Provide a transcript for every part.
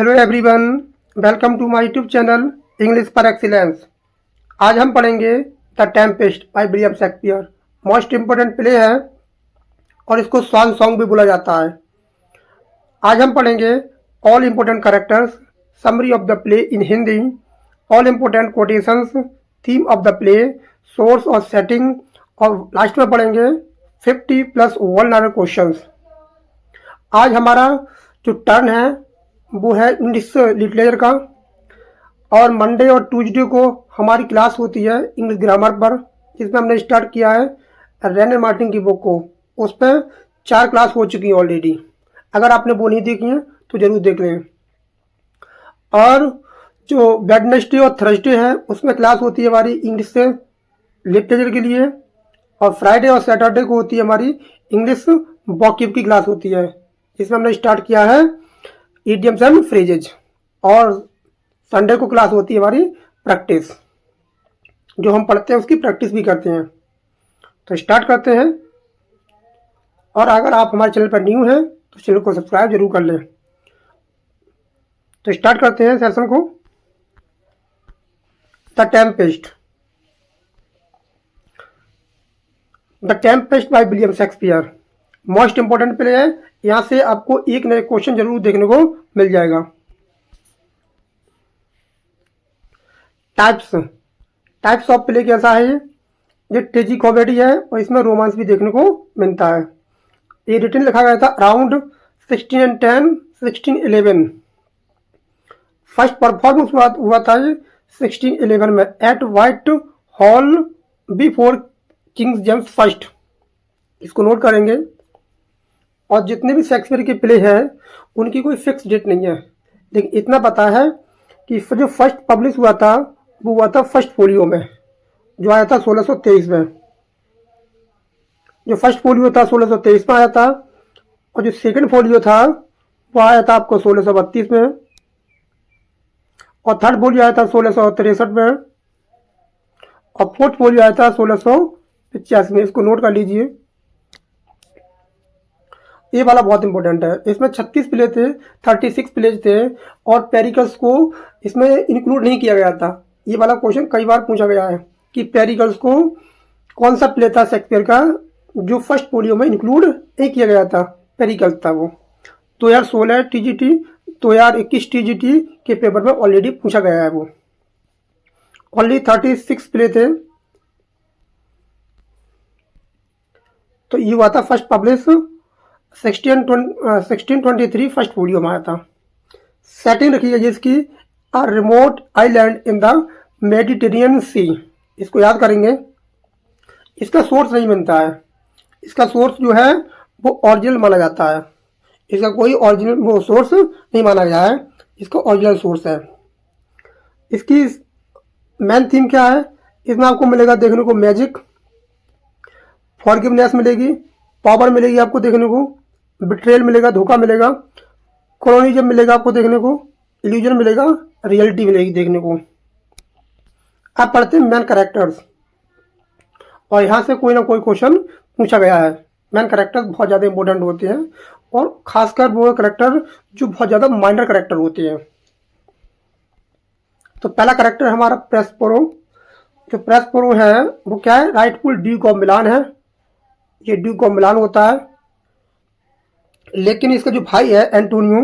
Hello everyone, welcome to my YouTube channel English for excellence. आज हम पढ़ेंगे the Tempest by William Shakespeare. Most important play है और इसको स्वान सॉन्ग भी बोला जाता है। आज हम पढ़ेंगे all important characters, summary of the play in Hindi, all important quotations, theme of the play, source और सेटिंग, और लास्ट में पढ़ेंगे 50+ 1 क्वेश्चंस। आज हमारा जो टर्न है वो है इंग्लिश लिटरेचर का, और मंडे और ट्यूसडे को हमारी क्लास होती है इंग्लिश ग्रामर पर, जिसमें हमने स्टार्ट किया है रेने मार्टिन की बुक को। उस पर 4 क्लास हो चुकी हैं ऑलरेडी। अगर आपने वो नहीं देखी हैं तो ज़रूर देख लें। और जो वेडनेसडे और थर्सडे है उसमें क्लास होती है हमारी इंग्लिश से लिटरेचर के लिए, और फ्राइडे और सैटरडे को होती है हमारी इंग्लिश वॉकिब की क्लास होती है, जिसमें हमने स्टार्ट किया है इडियम्स एंड फ्रेजेज। और संडे को क्लास होती है हमारी प्रैक्टिस, जो हम पढ़ते हैं उसकी प्रैक्टिस भी करते हैं। तो स्टार्ट करते हैं। और अगर आप हमारे चैनल पर न्यू हैं तो चैनल को सब्सक्राइब जरूर कर लें। तो स्टार्ट करते हैं सेशन को। The Tempest. The Tempest by William Shakespeare most important play है। यहाँ से आपको एक नए क्वेश्चन जरूर देखने को मिल जाएगा। टाइप्स ऑफ प्ले कैसा है? ये ट्रेजी कॉमेडी है और इसमें रोमांस भी देखने को मिलता है। ये रिटन लिखा गया था अराउंड 1610 1611। फर्स्ट परफॉर्मेंस हुआ था ये 1611 में at Whitehall before King James first. इसको नोट करेंगे। और जितने भी शेक्सपियर के प्ले हैं उनकी कोई फिक्स डेट नहीं है, लेकिन इतना पता है कि जो फर्स्ट पब्लिश हुआ था वो हुआ था फर्स्ट फोलियो में, जो आया था 1623 में। जो फर्स्ट फोलियो था 1623 में आया था, और जो सेकंड फोलियो था वो आया था आपको 1632 में, और थर्ड फोलियो आया था 1663 में, और फोर्थ फोलियो आया था 1685 में। इसको नोट कर लीजिए, ये वाला बहुत इंपॉर्टेंट है। इसमें 36 प्ले थे, 36 प्लेज थे, और पेरिकल्स को इसमें इंक्लूड नहीं किया गया था। ये वाला क्वेश्चन कई बार पूछा गया है कि पेरिकल्स को कौन सा प्ले था शेक्सपियर का जो फर्स्ट फोलियो में इंक्लूड नहीं किया गया था। पेरिकल्स था वो 2016 TGT 2021 TGT के पेपर में ऑलरेडी पूछा गया है। वो ओनली 36 प्ले थे। तो ये हुआ था फर्स्ट पब्लिश 1623 फर्स्ट फोलियो में आया था। सेटिंग रखी है इसकी a remote island in the Mediterranean Sea. इसको याद करेंगे। इसका सोर्स नहीं बनता है। इसका सोर्स जो है वो ओरिजिनल माना जाता है। इसका कोई ओरिजिनल वो सोर्स नहीं माना गया है, इसका ओरिजिनल सोर्स है। इसकी मेन थीम क्या है? इसमें आपको मिलेगा देखने को मैजिक, फॉरगिवनेस मिलेगी, पावर मिलेगी आपको देखने को, बिट्रेयल मिलेगा, धोखा मिलेगा, क्रोनिज्म मिलेगा आपको देखने को, इल्यूजन मिलेगा, रियलिटी मिलेगी देखने को। आप पढ़ते हैं मैन कैरेक्टर्स, और यहाँ से कोई ना कोई क्वेश्चन पूछा गया है। मैन कैरेक्टर्स बहुत ज़्यादा इंपॉर्टेंट होते हैं, और खासकर वो कैरेक्टर जो बहुत ज़्यादा माइनर कैरेक्टर होते हैं। तो पहला कैरेक्टर हमारा प्रेस्पेरो। जो प्रेस्पेरो है वो क्या है? राइटफुल ड्यूक ऑफ मिलान है। ये ड्यूक ऑफ मिलान होता है, लेकिन इसका जो भाई है एंटोनियो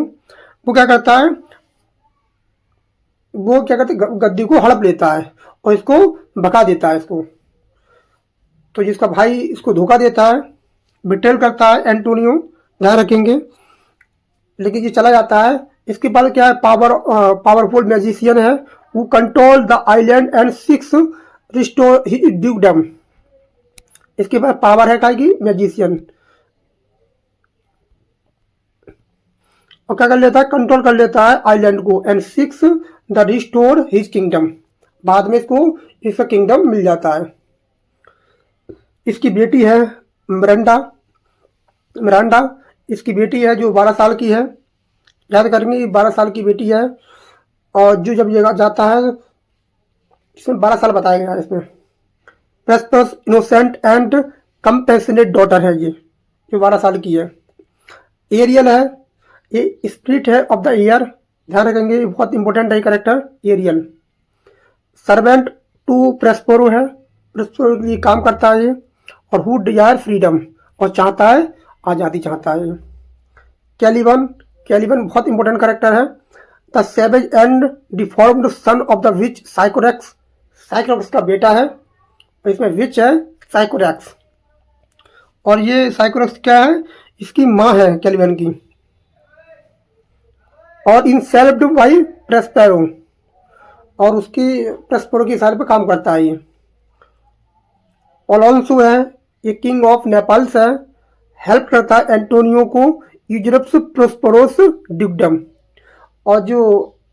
वो क्या करता है? वो क्या करते हैं? गद्दी को हड़प लेता है और इसको भगा देता है इसको। तो जिसका भाई इसको धोखा देता है, बिट्रेल करता है एंटोनियो, ध्यान रखेंगे। लेकिन ये चला जाता है। इसके बाद क्या है? पावरफुल मैजिशियन है, वो control the island and six restore ड्यूकडम। इसके बाद पावर है की मैजिशियन, और क्या कर लेता है? कंट्रोल कर लेता है आइलैंड को, and six the restore his kingdom. बाद में इसको इसका किंगडम मिल जाता है। इसकी बेटी है मिरांडा। इसकी बेटी है जो 12 साल की है। याद करेंगे 12 साल की बेटी है, और जो जब ये जाता है इसमें 12 साल बताया गया है। इसमें प्रेस्पस इनोसेंट एंड कंपेशनेट डॉटर है ये, जो 12 साल की है। एरियल है, ये स्पिरिट है ऑफ द ईयर, ध्यान रखेंगे, बहुत इंपॉर्टेंट है कैरेक्टर एरियल। सर्वेंट टू प्रेस्पेरो है, प्रेस्पेरो के लिए काम करता है ये, और हु डिजायर फ्रीडम, और चाहता है आज़ादी चाहता है। कैलिबन, कैलिबन बहुत इंपॉर्टेंट कैरेक्टर है। The savage and deformed son of the witch Sycorax, Sycorax का बेटा है, और इसमें विच है साइकोरेक्स, और ये साइकोरेक्स क्या है, इसकी माँ है कैलिबन की। और इन सेल्फ्ड बाई प्रेस्पेरो, और उसकी प्रेस्पेरो की साइड पे काम करता है ये। ओलोंसो है, ये किंग ऑफ नेपल्स है, हेल्प करता है एंटोनियो को यूजरप्स प्रोस्पेरोस ड्यूकडम। और जो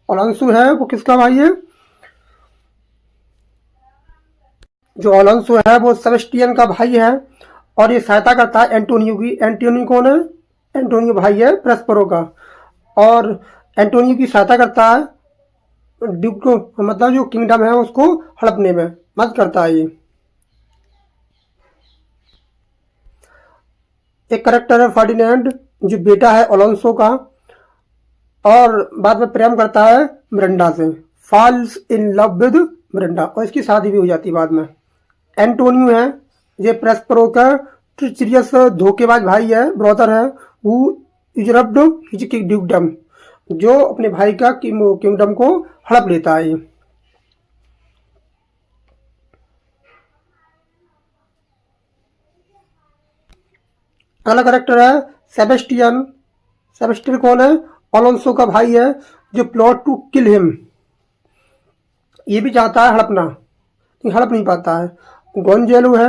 ओलोंसो है वो किसका भाई है, जो ओलोंसो है वो सेबेस्टियन का भाई है, और ये सहायता करता है एंटोनियो की। एंटोनियो कौन है, एंटोनियो भाई है प्रेस्पेरो का, और एंटोनियो की सहायता करता है ड्यूक को, मतलब जो किंगडम है उसको हड़पने में मदद करता है ये। एक करेक्टर है फर्डिनेंड, जो बेटा है ओलोंसो का, और बाद में प्रेम करता है मिरांडा से, false in love with Miranda, और इसकी शादी भी हो जाती है बाद में। एंटोनियो है, ये प्रेस्पेरो का ट्रिचरियस धोखेबाज भाई है, ब्रदर है, वो यूजरप्ड हिज ड्यूकडम, जो अपने भाई का किंगडम को हड़प लेता है। अगला करेक्टर है सेबेस्टियन। सेबेस्टियन कौन है, ओलोंसो का भाई है, जो प्लॉट टू किल हिम, ये भी चाहता है हड़पना, लेकिन हड़प नहीं पाता है। गोंजेलो है,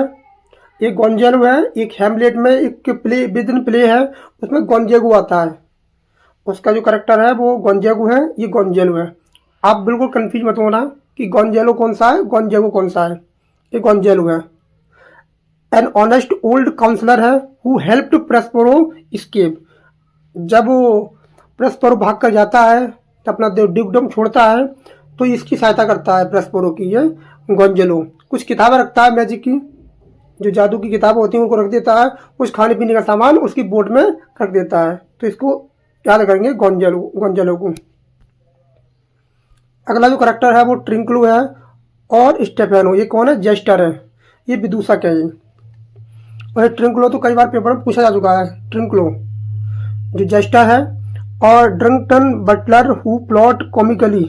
एक गोंजेलो है, एक हैमलेट में एक प्ले विदिन प्ले है, उसमें गोंजेगो आता है, उसका जो करेक्टर है वो गोंजेगो है, ये गोंजेलो है। आप बिल्कुल कंफ्यूज मत होना कि गोंजेलो कौन सा है, गोंजेगो कौन सा है, ये गोंजेलो है। एन ऑनेस्ट ओल्ड काउंसलर है, हु हेल्प्ड प्रेस्पेरो एस्केप, जब वो प्रेस्पेरो भाग कर जाता है तो अपना ड्यूकडम छोड़ता है, तो इसकी सहायता करता है प्रेस्पेरो की ये गोंजेलो। कुछ किताबें रखता है मैजिक की, जो जादू की किताबें होती हैं उनको रख देता है, कुछ खाने पीने का सामान उसकी बोट में रख देता है, तो इसको याद करेंगे गोंजेलो, गोंजेलो को। अगला जो करेक्टर है वो ट्रिंकलो है, और स्टेफेनो, ये कौन है, जेस्टर है, ये विदूषक है ये। और ट्रिंकलो तो कई बार पेपर में पूछा जा चुका है, ट्रिंकलो जो जेस्टर है। और ड्रंकटन बटलर हु प्लॉट कॉमिकली,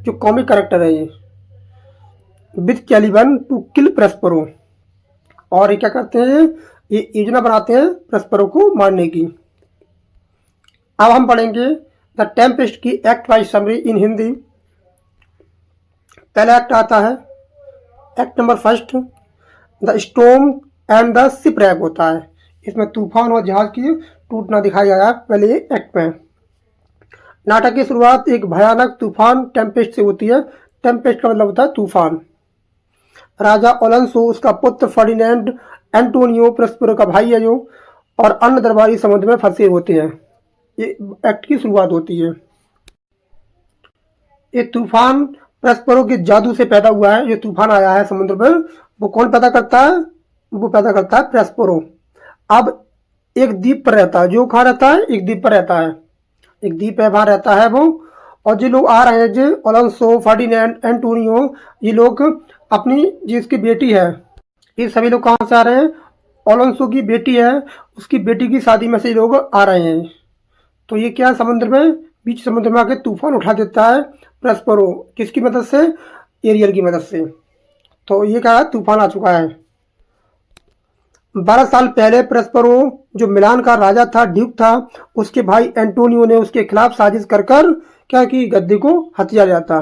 जो कॉमिक करेक्टर है ये, विथ कैलिबन टू किल प्रेस्पेरो, और ये क्या करते हैं, ये योजना बनाते हैं प्रेस्पेरो को मारने की। अब हम पढ़ेंगे द टेम्पेस्ट की act wise summary in Hindi. पहला एक्ट आता है, act number first, the storm and the shipwreck होता है, इसमें तूफान और जहाज की टूटना दिखाया गया है पहले एक्ट में। नाटक की शुरुआत एक भयानक तूफान टेम्पेस्ट से होती है, टेम्पेस्ट का मतलब होता है तूफान। राजा ओलोंसो, उसका पुत्र फर्डिनेंड, एंटोनियो प्रेस्पेरो का भाई है जो, और अन्य दरबारी समुद्र में फंसे होते हैं, ये एक्ट की शुरुआत होती है। ये तूफान प्रेस्पेरो के जादू से पैदा हुआ है, ये तूफान आया है समुद्र पर, वो कौन पैदा करता है, वो पैदा करता है प्रेस्पेरो। अब एक द्वीप पर रहता है, जो कहाँ रहता है, एक द्वीप पर रहता है, एक द्वीप है वहाँ रहता है वो। और जो लोग आ रहे हैं, जो ओलोंसो, फर्डिनेंड, एंटोनियो, ये लोग अपनी जिसकी बेटी है, ये सभी लोग कहाँ से आ रहे हैं, ओलोंसो की बेटी है, उसकी बेटी की शादी में से ये लोग आ रहे हैं। तो ये क्या समुद्र में, बीच समुद्र में आके तूफान उठा देता है प्रेस्पेरो, किसकी मदद से, एरियल की मदद से। तो ये क्या है, तूफान आ चुका है। 12 साल पहले प्रेस्पेरो जो मिलान का राजा था, ड्यूक था, उसके भाई एंटोनियो ने उसके खिलाफ साजिश कर क्या की, गद्दी को हथिया लिया था,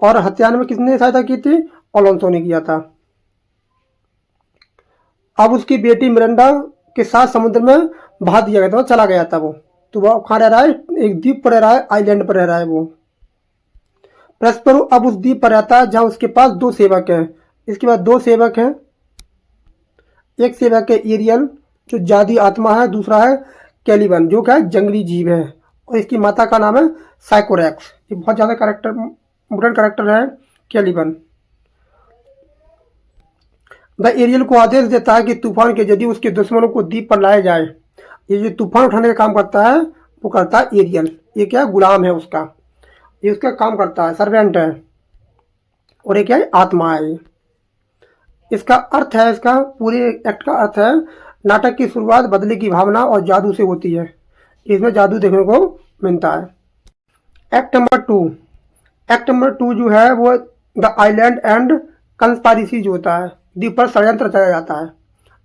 और हथियाने में किसने सहायता की थी, ओलोंसो ने किया था। अब उसकी बेटी मिरांडा के साथ समुद्र में बहा दिया गया था, चला गया था वो, तो वो कहाँ रह रहा है, एक द्वीप पर रह रहा है, आइलैंड पर रह रहा है वो। प्रेस्पेरो अब उस द्वीप पर रहता है जहाँ उसके पास 2 सेवक हैं, इसके बाद 2 सेवक हैं, एक सेवक है एरियल जो जादी आत्मा है, दूसरा है कैलिबन जो क्या है, जंगली जीव है, और इसकी माता का नाम है साइकोरेक्स। ये बहुत ज़्यादा कैरेक्टर, इम्पोर्टेंट कैरेक्टर है कैलिबन। वह एरियल को आदेश देता है कि तूफान के यदि उसके दुश्मनों को द्वीप पर लाया जाए, ये जो तूफान उठाने का काम करता है वो करता है एरियल, ये क्या गुलाम है उसका। ये उसका काम करता है, सर्वेंट है, और ये क्या है, आत्मा है ये। इसका अर्थ है, इसका पूरे एक्ट का अर्थ है, नाटक की शुरुआत बदले की भावना और जादू से होती है। इसमें जादू देखने को मिलता है। एक्ट नंबर टू जो है वो द आइलैंड एंड कंस्पायरेसी जो होता है, द्वीप पर षड्यंत्र रचाया जाता है।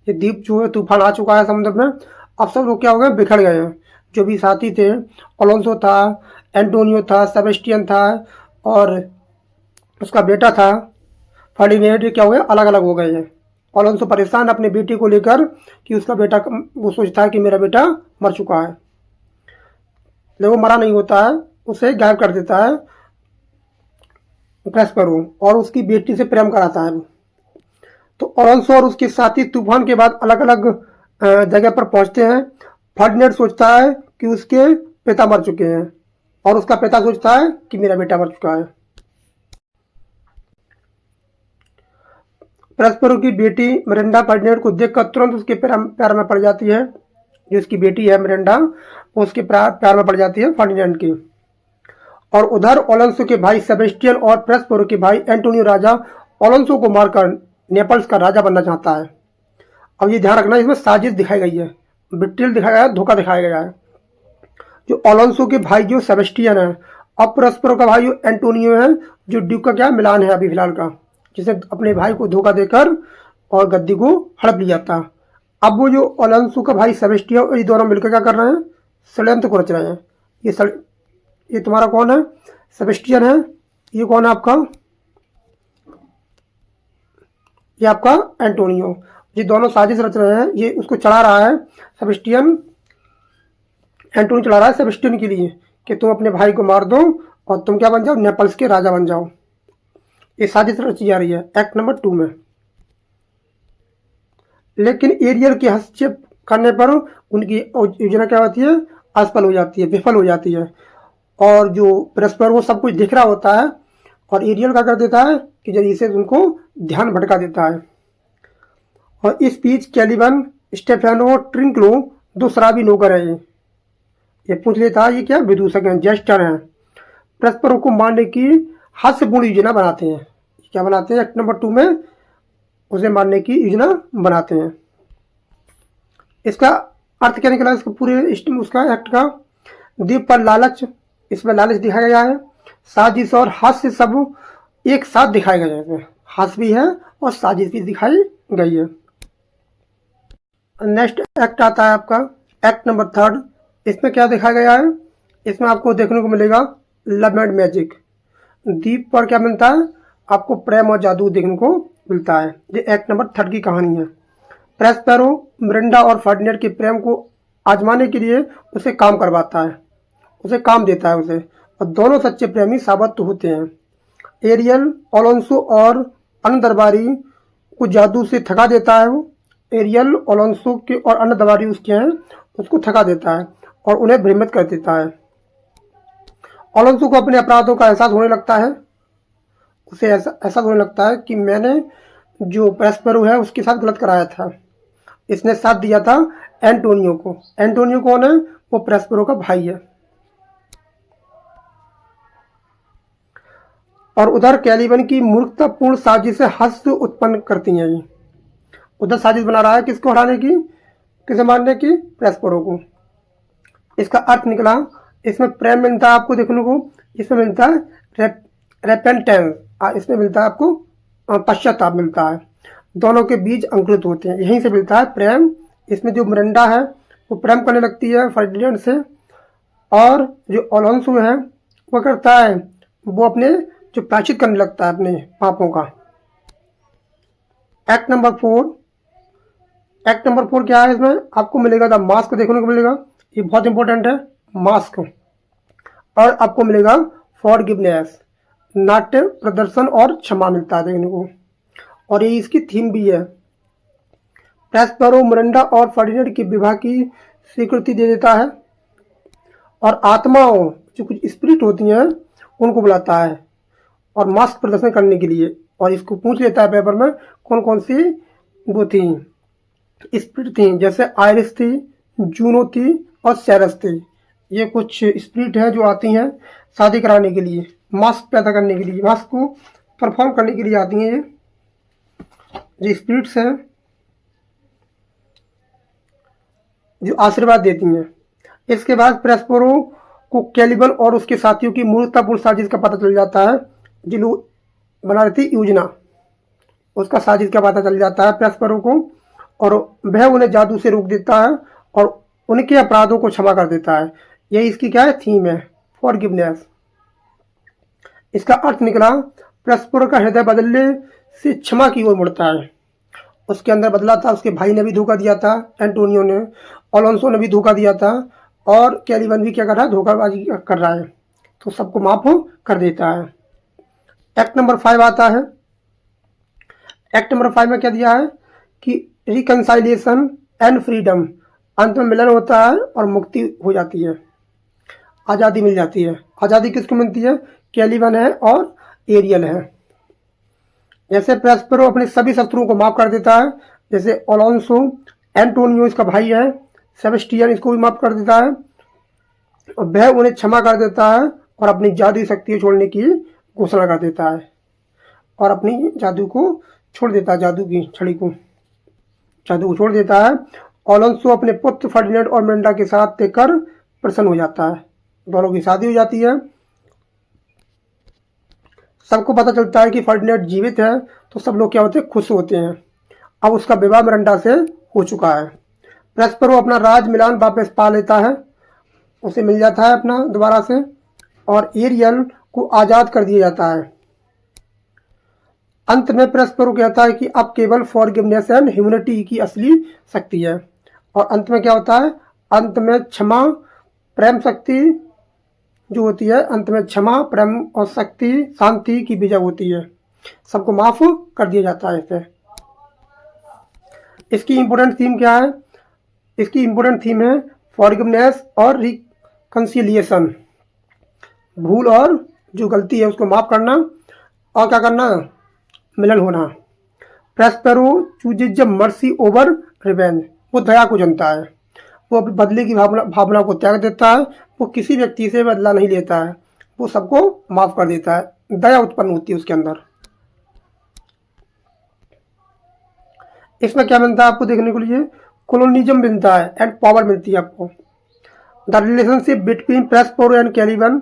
ये द्वीप जो है, तूफान आ चुका है समुद्र में, अब सब लोग क्या हो गए, बिखर गए हैं। जो भी साथी थे, अलोंसो था, एंटोनियो था, सेबेस्टियन था, और उसका बेटा था फर्डिनेंड, क्या हो गया, अलग अलग हो गए हैं। अलोंसो परेशान अपने बेटे को लेकर कि उसका बेटा, वो सोचता है कि मेरा बेटा मर चुका है, लेकिन वो मरा नहीं होता है, उसे गायब कर देता है प्रेस्पेरो, और उसकी बेटी से प्रेम कराता है। तो अलोंसो और उसके साथी तूफान के बाद अलग अलग जगह पर पहुंचते हैं। फर्डिनेंड सोचता है कि उसके पिता मर चुके हैं, और उसका पिता सोचता है कि मेरा बेटा मर चुका है। प्रेस्पेरो की बेटी मिरांडा फर्डिनेंड को देखकर तुरंत उसके प्यार में पड़ जाती है। जो उसकी बेटी है मिरांडा, वो उसके प्यार में पड़ जाती है फर्डिनेंड की। और उधर अलोंसो के भाई सेबेस्टियन और प्रेस्पेरो के भाई एंटोनियो राजा अलोंसो को मारकर नेपल्स का राजा बनना चाहता है। अब ये ध्यान रखना, इसमें साजिश दिखाई गई है, बिट्रेयल दिखाया गया है, धोखा दिखाया गया है। जो अलोंसो के भाई जो सेबेस्टियन है, और प्रेस्पेरो का भाई जो एंटोनियो है, जो ड्यूक का क्या मिलान है अभी फिलहाल का, जिसे अपने भाई को धोखा देकर और गद्दी को हड़प लिया था। अब वो जो अलोंसो का भाई सेबेस्टियन, ये दोनों मिलकर क्या कर रहे हैं, षड्यंत्र को रच रहे हैं। ये तुम्हारा कौन है, सेबेस्टियन है, ये कौन है आपका, ये आपका एंटोनियो। ये दोनों साजिश रच रहे हैं, ये उसको चढ़ा रहा है सेबेस्टियन, एंटोनियो चढ़ा रहा है सेबेस्टियन के लिए कि तुम अपने भाई को मार दो और तुम क्या बन जाओ, नेपल्स के राजा बन जाओ। ये साजिश रची जा रही है एक्ट नंबर 2 में। लेकिन एरियल के हस्तक्षेप करने पर उनकी योजना क्या होती है, असफल हो जाती है, विफल हो जाती है। और जो प्रेस्पेरो वो सब कुछ दिख रहा होता है, और एरियल क्या कर देता है कि जरिए से उनको ध्यान भटका देता है। और इस बीच कैलिबन, स्टेफेनो, ट्रिंकलो, दो शराबी नौकर हैं, ये पूछ लेता है ये क्या विदूषक हैं, जेस्टर हैं, प्रेस्पेरो को मारने की हास्यपूर्ण योजना बनाते हैं। क्या बनाते हैं, एक्ट नंबर 2 में उसे मारने की योजना बनाते हैं। इसका अर्थ क्या निकला, इसका पूरे उसका एक्ट का, द्वीप पर लालच, इसमें लालच दिखाया गया है, साजिश और हास्य सब एक साथ दिखाए गए हैं। इसमें हास्य भी है और साजिश भी दिखाई गई है। नेक्स्ट एक्ट आता है आपका एक्ट नंबर 3। इसमें क्या दिखाया गया है, इसमें आपको देखने को मिलेगा लव एंड मैजिक। द्वीप पर क्या मिलता है आपको, प्रेम और जादू देखने को मिलता है। ये एक्ट नंबर 3 की कहानी है। प्रेस्पेरो मिरांडा और फर्डिनेंड के प्रेम को आजमाने के लिए उसे काम करवाता है, उसे काम देता है उसे, और दोनों सच्चे प्रेमी साबित होते हैं। एरियल अलोंसो और अन्य दरबारी को जादू से थका देता है। वो एरियल अलोंसो के और अन्य दरबारी उसके हैं, उसको थका देता है और उन्हें भ्रमित कर देता है। अलोंसो को अपने अपराधों का एहसास होने लगता है, उसे ऐसा होने लगता है कि मैंने जो प्रेस्पेरो है उसके साथ गलत कराया था, इसने साथ दिया था एंटोनियो को। एंटोनियो कौन है, वो प्रेस्पेरो का भाई है। और उधर कैलिबन की मूर्खतापूर्ण साजिश से हास्य उत्पन्न करती हैं। ये उधर साजिश बना रहा है किसको हराने की, किसे मारने की, प्रेस्पेरो को। इसका अर्थ निकला, इसमें प्रेम मिलता है आपको देखने को, इसमें मिलता है रेपेंटेंस, इसमें मिलता है आपको पश्चाताप मिलता है। दोनों के बीज अंकुरित होते हैं, यहीं से मिलता है प्रेम। इसमें जो मिरांडा है वो प्रेम करने लगती है फर्डिनेंड से, और जो अलोंसो है वो करता है, वो अपने जो प्रायश्चित करने लगता है अपने पापों का। एक्ट नंबर 4 क्या है, इसमें आपको मिलेगा द मास्क देखने को मिलेगा, ये बहुत इंपॉर्टेंट है मास्क। और आपको मिलेगा फॉरगिवनेस, नाट्य प्रदर्शन और क्षमा मिलता है देखने को, और ये इसकी थीम भी है। प्रेस्पेरो मिरांडा और फर्डिनेंड के विवाह की स्वीकृति दे देता है, और आत्माओं जो कुछ स्पिरिट होती हैं उनको बुलाता है और मास्क प्रदर्शन करने के लिए। और इसको पूछ लेता है पेपर में कौन कौन सी वो थी स्पिरिट थी, जैसे आयरिस थी, जूनो थी और सेरस थी। ये कुछ स्पिरिट है जो आती हैं शादी कराने के लिए, मास्क पैदा करने के लिए, मास्क को परफॉर्म करने के लिए आती हैं। ये स्पिरिट्स हैं जो आशीर्वाद देती हैं। इसके बाद प्रेस्पेरो को कैलिबन और उसके साथियों की मूर्खतापूर्ण साजिश का पता चल जाता है। जो लोग बना रही थी योजना, उसका साजिश का पता चल जाता है प्रेस्पेरो को, और वह उन्हें जादू से रोक देता है और उनके अपराधों को क्षमा कर देता है। यही इसकी क्या है, थीम है, फॉरगिवनेस। इसका अर्थ निकला प्रेस्पेरो का हृदय बदलने से क्षमा की ओर मुड़ता है। उसके अंदर बदला था, उसके भाई ने भी धोखा दिया था, एंटोनियो ने, अलोंसो ने भी धोखा दिया था, और कैलिबन भी क्या कर रहा है, धोखाबाजी कर रहा है, तो सबको माफ कर देता है। एक्ट नंबर 5 आता है। एक्ट नंबर 5 में क्या दिया है कि रिकंसाइलेशन एंड फ्रीडम, अंत में मिलन होता है और मुक्ति हो जाती है, आज़ादी मिल जाती है। आज़ादी किसको मिलती है, कैलिबन है और एरियल है। जैसे प्रेस्पेरो अपने सभी शत्रुओं को माफ कर देता है, जैसे अलोंसो, एंटोनियो इसका भाई है, सेबेस्टियन इसको भी माफ कर देता है, और वह उन्हें क्षमा कर देता है और अपनी जादुई शक्ति छोड़ने की घोषणा कर देता है, और अपनी जादू को छोड़ देता है, जादू की छड़ी को, जादू को छोड़ देता है। अलोंसो अपने पुत्र फर्डिनेंड और मिरांडा के साथ देखकर प्रसन्न हो जाता है, दोनों की शादी हो जाती है। सबको पता चलता है कि फर्डिनेंड जीवित है, तो सब लोग क्या होते हैं, खुश होते हैं। अब उसका विवाह मिरांडा से हो चुका है। प्रेस्पेरो अपना राज मिलान वापस पा लेता है, उसे मिल जाता है अपना दोबारा से, और एरियल को आज़ाद कर दिया जाता है। अंत में प्रेस्पेरो कहता है कि अब केवल फॉरगिवनेस एंड ह्यूमैनिटी की असली शक्ति है। और अंत में क्या होता है, अंत में क्षमा, प्रेम शक्ति जो होती है, अंत में क्षमा, प्रेम और शक्ति, शांति की विजय होती है, सबको माफ कर दिया जाता है इसे। इसकी इम्पोर्टेंट थीम क्या है, इसकी इम्पोर्टेंट थीम है फॉरगिवनेस और रिकंसिलिएशन, भूल और जो गलती है उसको माफ करना, और क्या करना, मिलन होना। प्रेस्पेरो चूजेज मर्सी ओवर रिवेंज, वो दया को जनता है, वो अपने बदले की भावना को त्याग देता है, वो किसी व्यक्ति से बदला नहीं लेता है, वो सबको माफ कर देता है, दया उत्पन्न होती है उसके अंदर। इसमें क्या मिलता है आपको देखने को लिए, कोलोनिज्म मिलता है एंड पावर मिलती है आपको। The relationship between Prospero and Caliban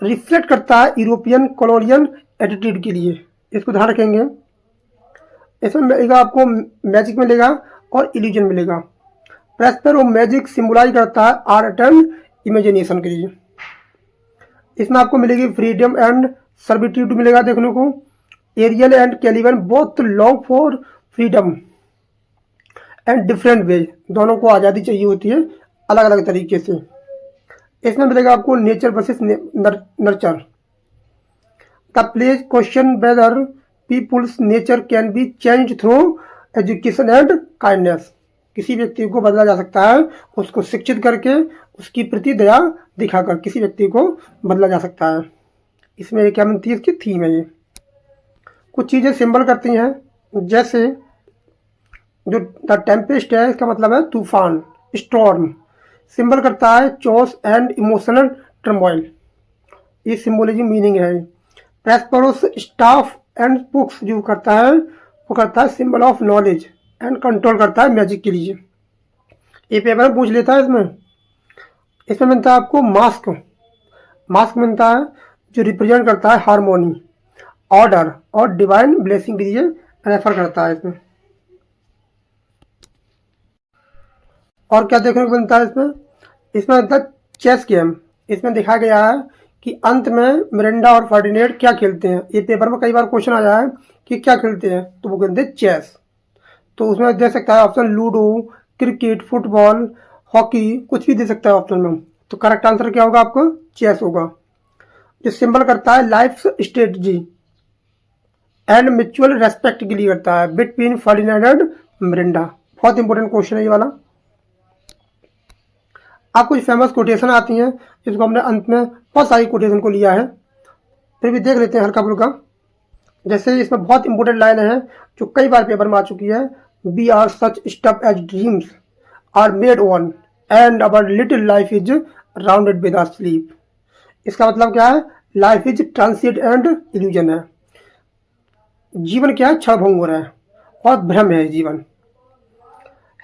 reflect करता है यूरोपियन कॉलोनियल एटीट्यूड के लिए, इसको ध्यान रखेंगे। इसमें मिलेगा आपको मैजिक मिलेगा और इल्यूजन मिलेगा। प्रेस्पेरो मैजिक सिम्बलाइज करता है आर्ट एंड इमेजिनेशन के लिए। इसमें आपको मिलेगी फ्रीडम एंड सर्विट्यूड मिलेगा देखने को। Ariel and Caliban both long for freedom and different way, दोनों को आज़ादी चाहिए होती है अलग अलग तरीके से। इसमें मिलेगा आपको nature versus nurture. The play's question whether people's nature can be change through education and kindness, किसी व्यक्ति को बदला जा सकता है उसको शिक्षित करके, उसकी प्रति दया दिखाकर किसी व्यक्ति को बदला जा सकता है। इसमें क्या मिलती है, इसकी थीम है। ये कुछ चीज़ें सिंबल करती हैं, जैसे जो द टेम्पेस्ट है, इसका मतलब है तूफान, स्टॉर्म, सिंबल करता है चॉस एंड इमोशनल टर्मोइल, ये सिम्बोलॉजी मीनिंग है। प्रेस्पेरोस स्टाफ एंड बुक्स जो करता है वो करता है symbol of knowledge and control करता है मैजिक के लिए। ये पेपर में पूछ लेता है। इसमें मिलता है आपको मास्क, मास्क मिलता है जो रिप्रेजेंट करता है हारमोनी, ऑर्डर और डिवाइन ब्लेसिंग के लिए रेफर करता है इसमें। और क्या देखने को मिलता है इसमें मिलता है चेस गेम। इसमें दिखाया गया है कि अंत में मिरांडा और फर्डिनेंड क्या खेलते हैं। ये पेपर में कई बार क्वेश्चन आया है कि क्या खेलते हैं, तो वो खेलते हैं चेस। तो उसमें दे सकता है option ludo, cricket, football, hockey, कुछ भी दे सकता है ऑप्शन में। तो करेक्ट आंसर क्या होगा आपको, चेस होगा। जो सिंबल करता है life strategy and mutual respect के लिए करता है बिटवीन फर्डिनेंड एंड मिरांडा। बहुत इंपॉर्टेंट क्वेश्चन है ये वाला। आप कुछ फेमस कोटेशन आती हैं जिसको हमने अंत में बहुत सारी कोटेशन को लिया है, फिर भी देख लेते हैं हल्का फुल्का। जैसे इसमें बहुत इंपॉर्टेंट लाइन है जो कई बार पेपर में आ चुकी है, we are such stuff as dreams are made on and our little life is rounded with sleep. इसका मतलब क्या है? Life is transient and illusion है। जीवन क्या है? क्षणभंग हो रहा है और भ्रम है जीवन।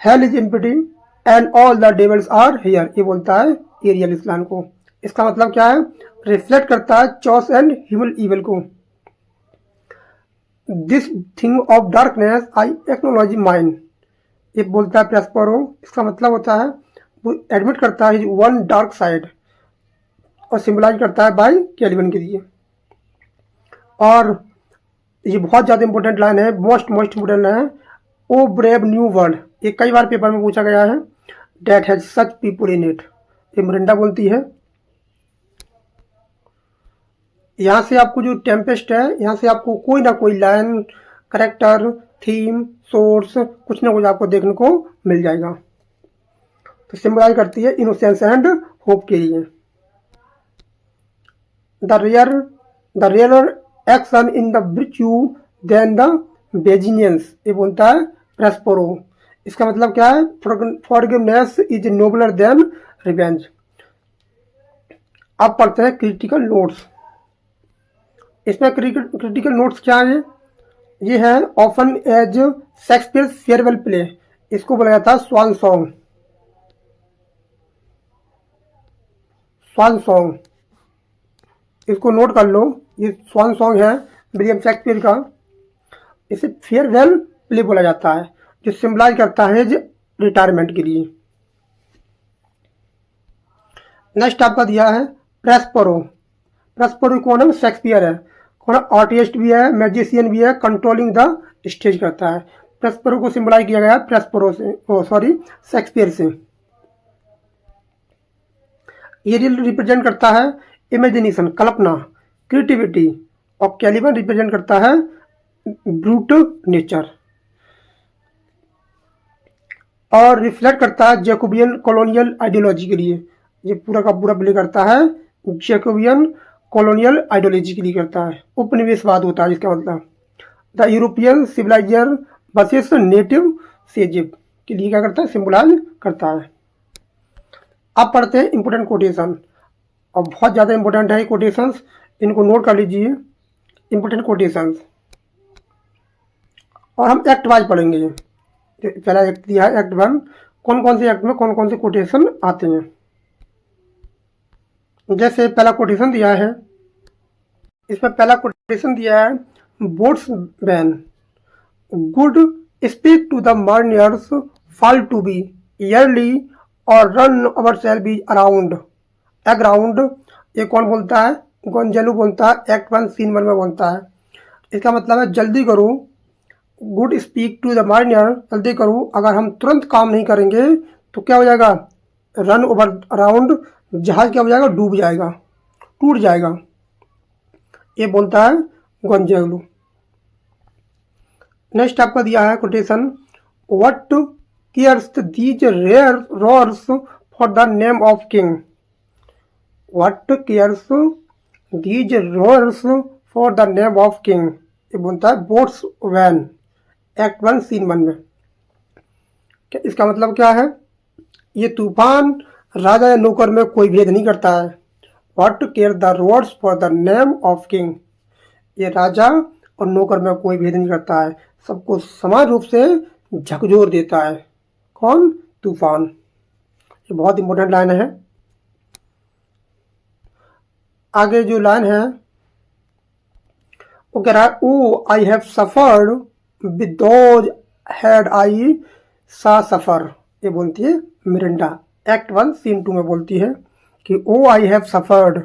Hell is empty and all the devils are here, ये बोलता है एरियल इस लाइन को। इसका मतलब क्या है? रिफ्लेक्ट करता है चॉस एंड ह्यूमन इवल को। This thing of darkness I acknowledge mine, ये बोलता है प्रेस्पेरो। इसका मतलब होता है वो एडमिट करता है वन डार्क साइड और सिंबलाइज करता है बाय कैल्विन के लिए। और ये बहुत ज़्यादा इंपॉर्टेंट लाइन है, मोस्ट इंपॉर्टेंट लाइन है। ओ ब्रेव न्यू वर्ल्ड, ये कई बार पेपर में पूछा गया है। That has such people in it, ये मिरिंडा बोलती है। यहाँ से आपको जो टेम्पेस्ट है, यहाँ से आपको कोई ना कोई लाइन, करेक्टर, थीम, सोर्स, कुछ ना कुछ आपको देखने को मिल जाएगा। तो सिंबलाइज करती है इनोसेंस एंड होप के लिए। The rarer action in the virtue than the vengeance, ये बोलता है प्रेस्पेरो। इसका मतलब क्या है? Forgiveness is nobler than revenge. अब पढ़ते हैं क्रिटिकल नोट्स। इसमें क्रिटिकल नोट्स क्या है? ये है often as Shakespeare farewell play, इसको बोला जाता है स्वान सॉन्ग। स्वान सॉन्ग, इसको नोट कर लो, ये स्वान सॉन्ग है विलियम शेक्सपियर का। इसे फेयरवेल प्ले बोला जाता है, जो सिंबलाइज करता है रिटायरमेंट के लिए। नेक्स्ट आपका दिया है प्रेस्पेरो। प्रेस्पेरो कौन है? शेक्सपियर है। कौन? आर्टिस्ट भी है, मैजिशियन भी है, कंट्रोलिंग द स्टेज करता है। प्रेस्पेरो को सिंबलाइज किया गया है प्रेस्पेरो से, शेक्सपियर से। ये रिप्रेजेंट करता है इमेजिनेशन, कल्पना, क्रिएटिविटी, और कैलिबन रिप्रेजेंट करता है ब्रूट नेचर और रिफ्लेक्ट करता है जैकोबियन कॉलोनियल आइडियोलॉजी के लिए। ये पूरा का पूरा प्ले करता है जैकोबियन कॉलोनियल आइडियोलॉजी के लिए करता है। उपनिवेशवाद होता है इसका मतलब। द यूरोपियन सिविलाइजर वर्सेस नेटिव सेजिब के लिए क्या करता है? सिंबलाइज करता है। अब पढ़ते हैं इंपोर्टेंट कोटेशन, और बहुत ज़्यादा इंपॉर्टेंट है कोटेशंस, इनको नोट कर लीजिए। इंपॉर्टेंट कोटेशंस, और हम एक्ट वाइज पढ़ेंगे। पहला एक्ट दिया है एक्ट 1, कौन कौन से एक्ट में कौन कौन से कोटेशन आते हैं। जैसे पहला कोटेशन दिया है, इसमें पहला कोटेशन दिया है boatswain, good speak to the mariners fall to be yarely और run our sail be around aground. ये कौन बोलता है? गोंजेलो बोलता है, एक्ट 1 सीन 1 में बोलता है। इसका मतलब है जल्दी करो, गुड स्पीक टू द मार्नियर, जल्दी करो। अगर हम तुरंत काम नहीं करेंगे तो क्या हो जाएगा? रन ओवर अराउंड, जहाज क्या हो जाएगा? डूब जाएगा, टूट जाएगा। ये बोलता है गोंजेलो। नेक्स्ट आपका दिया है quotation, what cares these rare roars for the name of king. What cares these roars for the name of king, ये बोलता है बोट्स वैन, एक्ट 1 सीन 1 में। इसका मतलब क्या है? ये तूफान राजा या नौकर में कोई भेद नहीं करता है। What care the roars for the name of king, ये राजा और नौकर में कोई भेद नहीं करता है, सबको समान रूप से झकझोर देता है। कौन? तूफान। ये बहुत इंपॉर्टेंट लाइन है। आगे जो लाइन है वो कह रहा है, oh I have suffered with those had I saw suffer, ये बोलती है मिरिंडा, एक्ट 1 सीन 2 में बोलती है कि ओ आई हैव सफर्ड।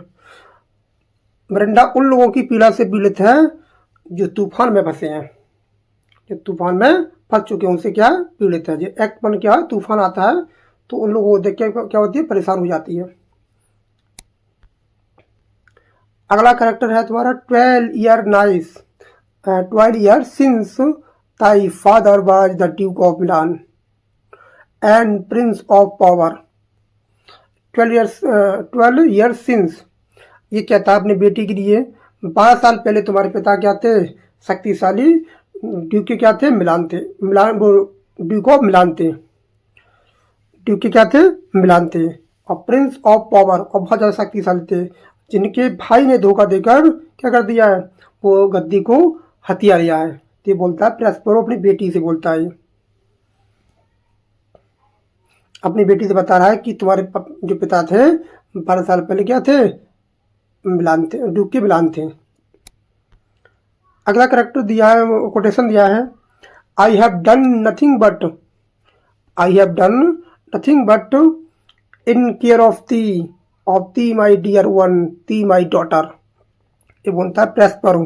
मिरिंडा उन लोगों की पीड़ा से पीड़ित है जो तूफान में फंसे हैं, जो तूफान में फंस चुके हैं, उनसे क्या पीड़ित है। जो एक्ट 1 क्या है? तूफान आता है तो उन लोगों को देख के क्या होती है? परेशान हो जाती है। अगला कैरेक्टर है तुम्हारा 12 ईयर सिंस ताई father was the Duke of Milan and Prince of power. 12 year since, ये कहता है अपनी बेटी के लिए 12 साल पहले तुम्हारे पिता क्या थे? शक्तिशाली ड्यूक के क्या थे? मिलान थे। मिलान, वो ड्यूक ऑफ मिलान थे। ड्यूक के क्या थे? मिलान थे। और प्रिंस ऑफ पावर, और बहुत ज़्यादा शक्तिशाली थे, जिनके भाई ने धोखा देकर क्या कर दिया है, वो गद्दी को हथिया लिया है। तो ये बोलता है प्रॉस्पेरो अपनी बेटी से बोलता है, अपनी बेटी से बता रहा है कि तुम्हारे जो पिता थे 12 साल पहले क्या थे, मिलान थे, डूब के मिलान थे। अगला करेक्टर दिया है, कोटेशन दिया है, I have done nothing but, I have done nothing but in care of thee my dear one, thee my daughter. ये बोलता है प्रॉस्पेरो,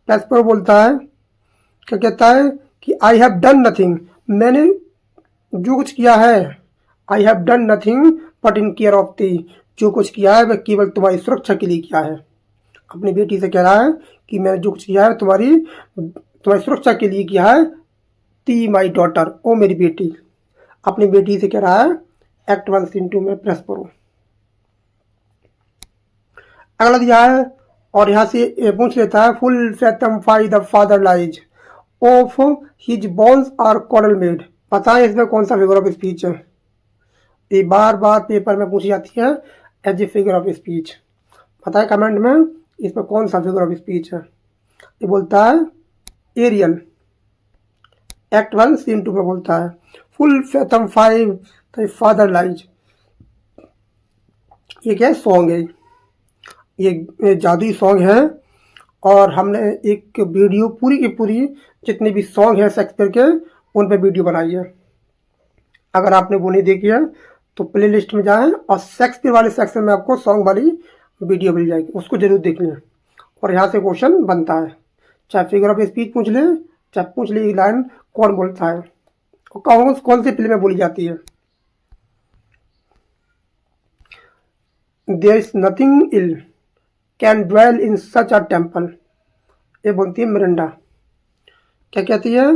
प्रॉस्पेरो बोलता है, क्या कहता है कि आई हैव डन नथिंग, मैंने जो कुछ किया है, I have done nothing but in care of दी, जो कुछ किया है वह केवल तुम्हारी सुरक्षा के लिए किया है। अपनी बेटी से कह रहा है कि मैंने जो कुछ किया है तुम्हारी सुरक्षा के लिए किया है, दी माई डॉटर, ओ मेरी बेटी। अपनी बेटी से कह रहा है एक्ट 1 सीन 2 में प्रॉस्पेरो। अगला दिया है और यहाँ से पूछ लेता है, full fathom five the father lies of his bones are coral made. बताएं इसमें कौन सा फिगर ऑफ स्पीच है। ये बार बार पेपर में पूछी जाती है as a figure of speech. बताएं कमेंट में इसमें कौन सा फिगर ऑफ स्पीच है। ये बोलता है एरियल, एक्ट 1 सीन 2 में बोलता है full fathom five the father lies. ये क्या है, सॉन्ग है, ये जादुई सॉन्ग है, और हमने एक वीडियो पूरी की पूरी जितने भी सॉन्ग हैं शेक्सपियर के उन पे वीडियो बनाई है। अगर आपने वो नहीं देखी है तो प्ले लिस्ट में जाएं और शेक्सपियर वाले सेक्शन में आपको सॉन्ग वाली वीडियो मिल जाएगी, उसको जरूर देख लें। और यहाँ से क्वेश्चन बनता है, चाहे फिगर ऑफ स्पीच पूछ ले, चाहे पूछ ले लाइन कौन बोलता है और कौन से प्ले में बोली जाती है। There is nothing ill can dwell in such a temple. ये बोलती है मिरांडा, क्या कहती है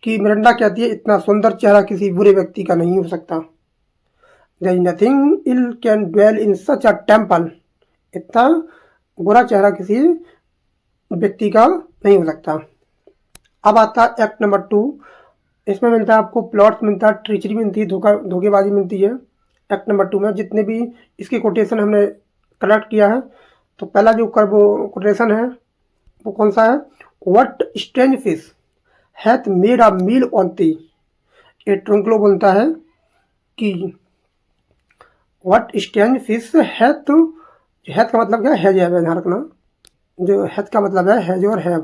कि मिरांडा कहती है इतना सुंदर चेहरा किसी बुरे व्यक्ति का नहीं हो सकता। There is nothing ill can dwell in such a temple, इतना बुरा चेहरा किसी व्यक्ति का नहीं हो सकता। अब आता है एक्ट नंबर 2। इसमें मिलता है आपको प्लॉट्स मिलता है, ट्रिचरी मिलती है, धोखेबाजी मिलती है। एक्ट नंबर 2 में जितने भी इसके कोटेशन हमने कलेक्ट किया है, तो पहला जो कोटेशन है वो कौन सा है, what strange fish hath made a meal on thee. ये ट्रुंकलो बोलता है कि what strange fish hath, hath का मतलब क्या है, हैज, ध्यान रखना, जो हैथ का मतलब है हैज और हैव,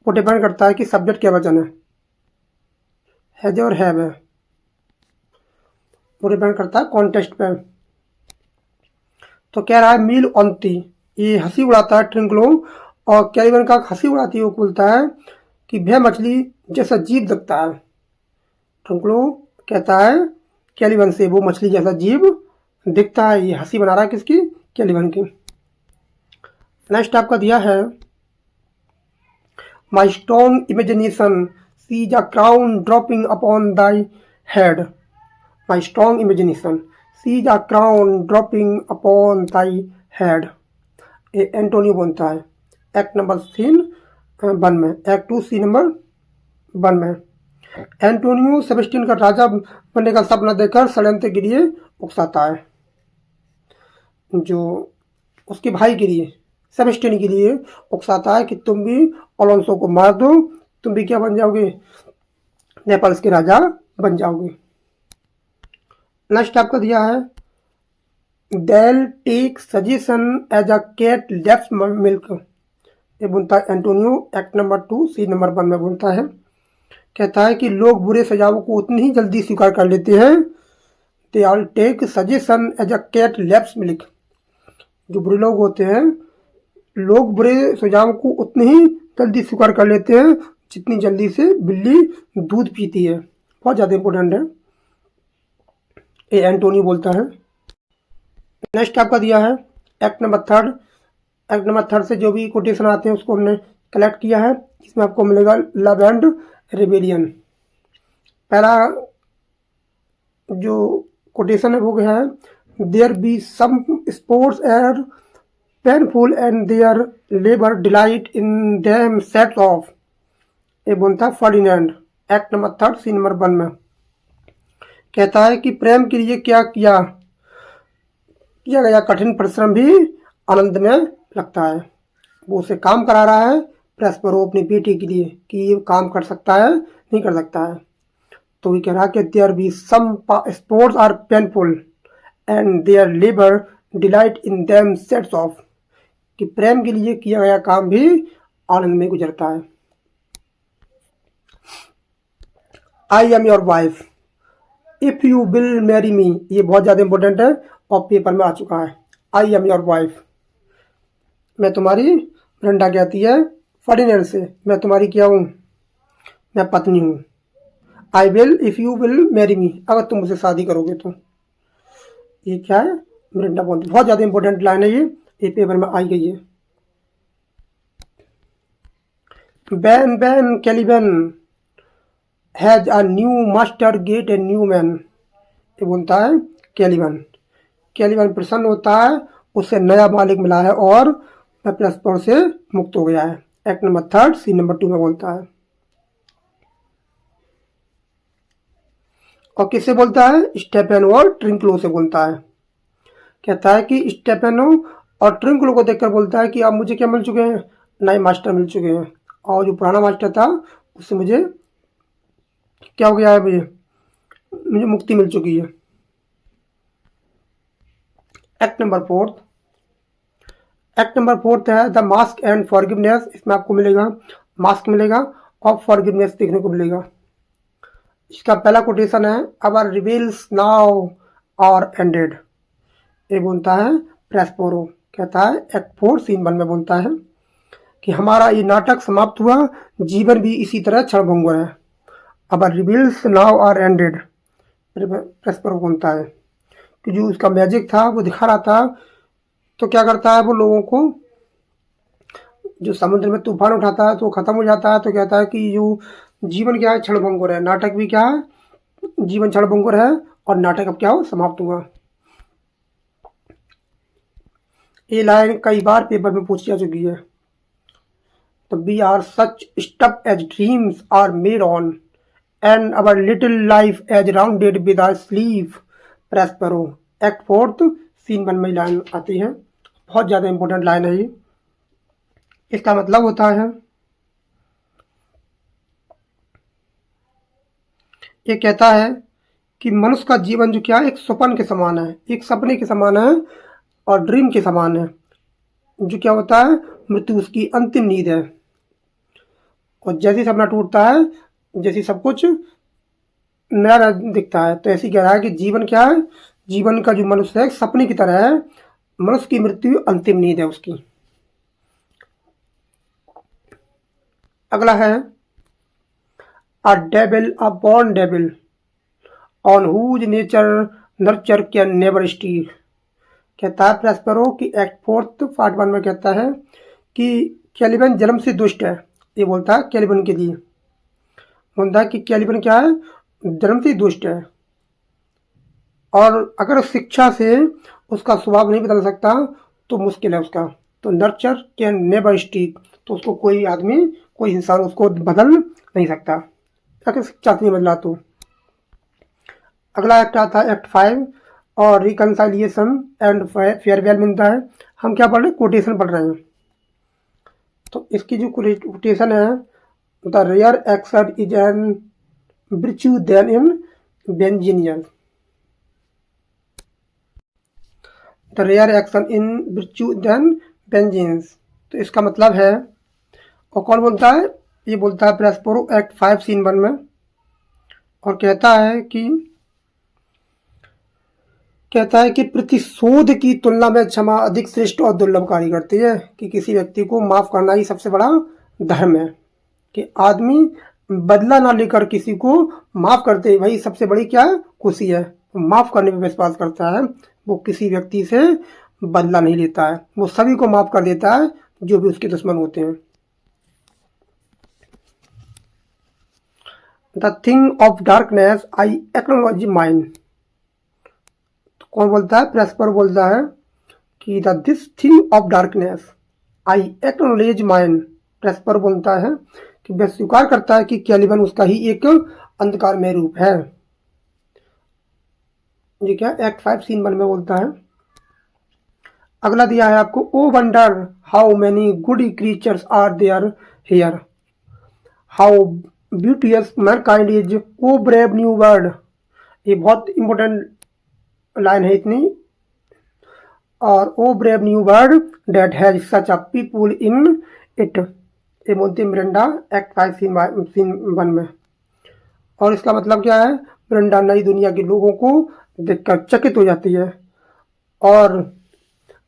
वो डिपेंड करता है कि सब्जेक्ट क्या वचन है, हैज और हैव है, वो डिपेंड करता है कॉन्टेक्स्ट पे। तो कह रहा है मील ऑन दी, ये हंसी उड़ाता है ट्रिंकलो, और कैलिवन का हंसी उड़ाती है वो बोलता है कि वह मछली जैसा जीव दिखता है। ट्रिंकलो कहता है कैलिवन से वो मछली जैसा जीव दिखता है। ये हंसी बना रहा है किसकी, कैलिवन की। नेक्स्ट आपका दिया है, my strong imagination sees a crown dropping upon thy head. My strong imagination sees a crown dropping upon thy head. ये एंटोनियो बोलता है एक्ट नंबर सीन 1 में, एक्ट 2 सी नंबर 1 में। एंटोनियो सेबेस्टियन का राजा बनने का सपना देखकर षड्यंत्र के लिए उकसाता है, जो उसके भाई के लिए, सेबेस्टियन के लिए उकसाता है कि तुम भी अलोंसो को मार दो, तुम भी क्या बन जाओगे, नेपल्स के राजा बन जाओगे। नेक्स्ट आपका दिया है, They'll take suggestion as a cat laps milk। ये बुनता है Antonio act number 2 scene number 1 में बुनता है। कहता है कि लोग बुरे सुझावों को उतनी ही जल्दी स्वीकार कर लेते हैं, they all take suggestion as a cat laps milk। जो बुरे लोग होते हैं, लोग बुरे सुझावों को उतनी ही जल्दी स्वीकार कर लेते हैं जितनी जल्दी से बिल्ली दूध पीती है। बहुत ज़्यादा इंपॉर्टेंट है, ये एंटोनियो बोलता है। नेक्स्ट आपका दिया है एक्ट नंबर 3। एक्ट नंबर 3 से जो भी कोटेशन आते हैं उसको हमने कलेक्ट किया है। इसमें आपको मिलेगा लव एंड रिबेलियन। पहला जो कोटेशन है वो क्या है, there be some sports are painful and there labour delight in them sets off. ये बोलता है Ferdinand, act number 3 scene number 1 में। कहता है कि प्रेम के लिए क्या किया, किया गया कठिन परिश्रम भी आनंद में लगता है। वो उसे काम करा रहा है प्रैस्पेरो अपनी बेटी के लिए कि ये काम कर सकता है नहीं कर सकता है। तो ये कह रहा कि there be some sports are painful and there labour delight in them sets off, कि प्रेम के लिए किया गया काम भी आनंद में गुजरता है। I am your wife if you will marry me, ये बहुत ज़्यादा इंपॉर्टेंट है और पेपर में आ चुका है। आई एम योर वाइफ, मैं तुम्हारी, ब्रेंडा कहती है फर्डिनेंड से, मैं तुम्हारी क्या हूँ, मैं पत्नी हूँ। I will if you will marry me, अगर तुम मुझसे शादी करोगे तो। ये क्या है, ब्रेंडा बोलती, बहुत ज़्यादा इंपॉर्टेंट लाइन है ये पेपर में आई गई है। Ban ban Caliban has a new master gate a new man, ये बोलता है कैलिबन। कैलिबन प्रसन्न होता है, उससे नया मालिक मिला है और वह प्रस्पर से मुक्त हो गया है। एक्ट नंबर 3 सीन नंबर 2 में बोलता है। और किससे बोलता है, स्टेपेनो और ट्रिंकलो से बोलता है। कहता है कि स्टेपेनो और ट्रिंकलो को देखकर बोलता है कि अब मुझे क्या मिल चुके हैं, नए मास्टर मिल चुके हैं, और जो पुराना मास्टर था उससे मुझे क्या हो गया है, मुझे मुक्ति मिल चुकी है। एक्ट नंबर 4, एक्ट नंबर 4 है द मास्क एंड फॉरगिवनेस। इसमें आपको मिलेगा मास्क मिलेगा और फॉरगिवनेस देखने को मिलेगा। इसका पहला कोटेशन है अवर रिवेल्स नाउ आर एंडेड, ये बोलता है प्रैस्पेरो। कहता है एक्ट 4 सीन 1 में बोलता है कि हमारा ये नाटक समाप्त हुआ, जीवन भी इसी तरह क्षणभंगुर है। अवर रिवेल्स नाउ आर एंडेड, प्रैस्पेरो बोलता है कि जो उसका मैजिक था वो दिखा रहा था, तो क्या करता है वो लोगों को, जो समुद्र में तूफान उठाता है तो खत्म हो जाता है। तो कहता है कि जो जीवन क्या है, क्षणभंगुर है, नाटक भी क्या है, जीवन क्षणभंगुर है और नाटक अब क्या हो, समाप्त हुआ। ये लाइन कई बार पेपर में पूछी जा चुकी है। तो we are such stuff as dreams are made on and our little life as rounded with our sleep, Prospero. Act 4 scene 1 में लाइन आती है, बहुत ज़्यादा इंपॉर्टेंट लाइन है ये। इसका मतलब होता है, ये कहता है कि मनुष्य का जीवन जो क्या है, एक स्वप्न के समान है, एक सपने के समान है और ड्रीम के समान है। जो क्या होता है, मृत्यु उसकी अंतिम नींद है। और जैसे सपना टूटता है, जैसे सब कुछ नया दिखता है, तो ऐसे कह रहा है कि जीवन क्या है, जीवन का जो मनुष्य है सपने की तरह है, मनुष्य की मृत्यु अंतिम नींद है उसकी। अगला है a devil a born devil on whose nature nurture can never steal. कहता है प्रैस्पेरो कि एक्ट 4 पार्ट 1 में कहता है कि कैलिबन जन्म से दुष्ट है। ये बोलता है कैलिबन के लिए, बोलता है कि कैलिबन क्या है, जन्म से दुष्ट है और अगर शिक्षा से उसका स्वभाव नहीं बदल सकता तो मुश्किल है उसका। तो नर्चर कैन नेवर स्टीक, तो उसको कोई आदमी, कोई इंसान उसको बदल नहीं सकता अगर शिक्षा से नहीं बदला तो। अगला एक्ट आता है एक्ट 5 और रिकनसाइलिएशन एंड फेयरवेल मिलता है। हम क्या पढ़ रहे हैं, कोटेशन पढ़ रहे हैं। तो इसकी जो कोटेशन है, the rare action is an virtue than in vengeance, the rare action in virtue than vengeance। तो इसका मतलब है, और कौन बोलता है, ये बोलता है प्रैस्पेरो एक्ट 5 सीन 1 में, और कहता है कि प्रतिशोध की तुलना में क्षमा अधिक श्रेष्ठ और दुर्लभ कार्य करती है, कि किसी व्यक्ति को माफ करना ही सबसे बड़ा धर्म है, कि आदमी बदला ना लेकर किसी को माफ करते ही भाई सबसे बड़ी क्या खुशी है। माफ करने पर विश्वास करता है, वो किसी व्यक्ति से बदला नहीं लेता है, वो सभी को माफ कर देता है जो भी उसके दुश्मन होते हैं। The thing of darkness I acknowledge mine. कौन बोलता है, प्रैस्पेरो बोलता है कि the this thing of darkness I acknowledge mine. Prospero बोलता है कि वह स्वीकार करता है कि कैलिबन उसका ही एक अंधकारमय रूप है। ये क्या एक्ट 5 सीन 1 में बोलता है। अगला दिया है आपको, oh wonder how many good creatures are there here, how beauteous mankind is, oh brave new world. ये बहुत इंपॉर्टेंट लाइन है इतनी। और oh brave new world that has such a people in it, ये बोलती है मिरिंडा एक्ट 5 सीन 1 में। और इसका मतलब क्या है, मिरिंडा नई दुनिया के लोगों को देखकर चकित हो जाती है, और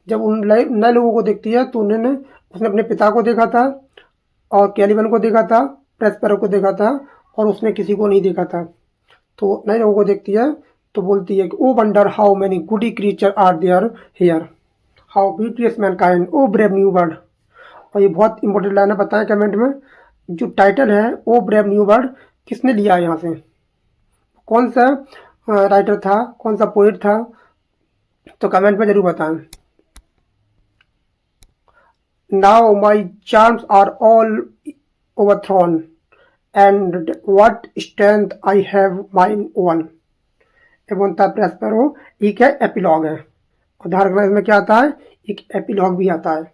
जब उन नए लोगों को देखती है तो उसने अपने पिता को देखा था और कैलिबन को देखा था, प्रेस्पेरो को देखा था, और उसने किसी को नहीं देखा था। तो नए लोगों को देखती है तो बोलती है कि oh wonder how many goodly creature are there here, how beauteous mankind, O brave new world. और ये बहुत इंपॉर्टेंट लाइन है, बताएं कमेंट में। जो टाइटल है ओ ब्रेव न्यू वर्ल्ड किसने लिया है यहाँ से, कौन सा राइटर था, कौन सा पोइट था, तो कमेंट में जरूर बताएं। Now my charms are all overthrown, and what strength I have mine own। ये बोलता है प्रेस्पेरो, ये क्या एपिलॉग है, और ध्यान रखना इसमें क्या आता है, एक एपिलॉग भी आता है।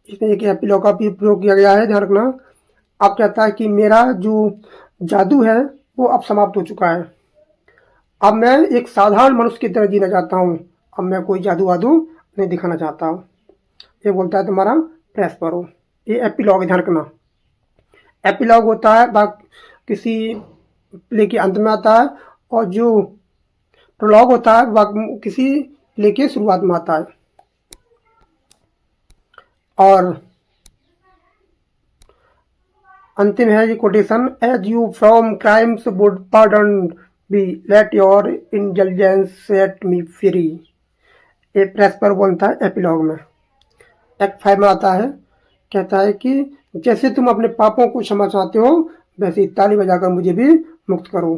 इसमें एक एपिलॉग का भी प्रयोग किया गया है, ध्यान रखना। अब कहता है कि मेरा जो जादू है वो अब समाप्त हो चुका है, अब मैं एक साधारण मनुष्य की तरह जीना चाहता हूँ, अब मैं कोई जादू वादू नहीं दिखाना चाहता हूँ। ये बोलता है तुम्हारा प्रेस्पेरो। ये एपिलॉग है, ध्यान रखना। एपिलॉग होता है किसी प्ले के अंत में आता है, और जो प्रोलॉग होता है वह किसी प्ले के शुरुआत में आता है। और अंतिम है ये quotation, as you from crimes would pardon be, let your intelligence set me free. ये प्रेस्पेरो बोलता है एपिलॉग में। एक्ट 5 में आता है, कहता है कि जैसे तुम अपने पापों को क्षमा चाहते हो वैसे ही ताली बजाकर मुझे भी मुक्त करो।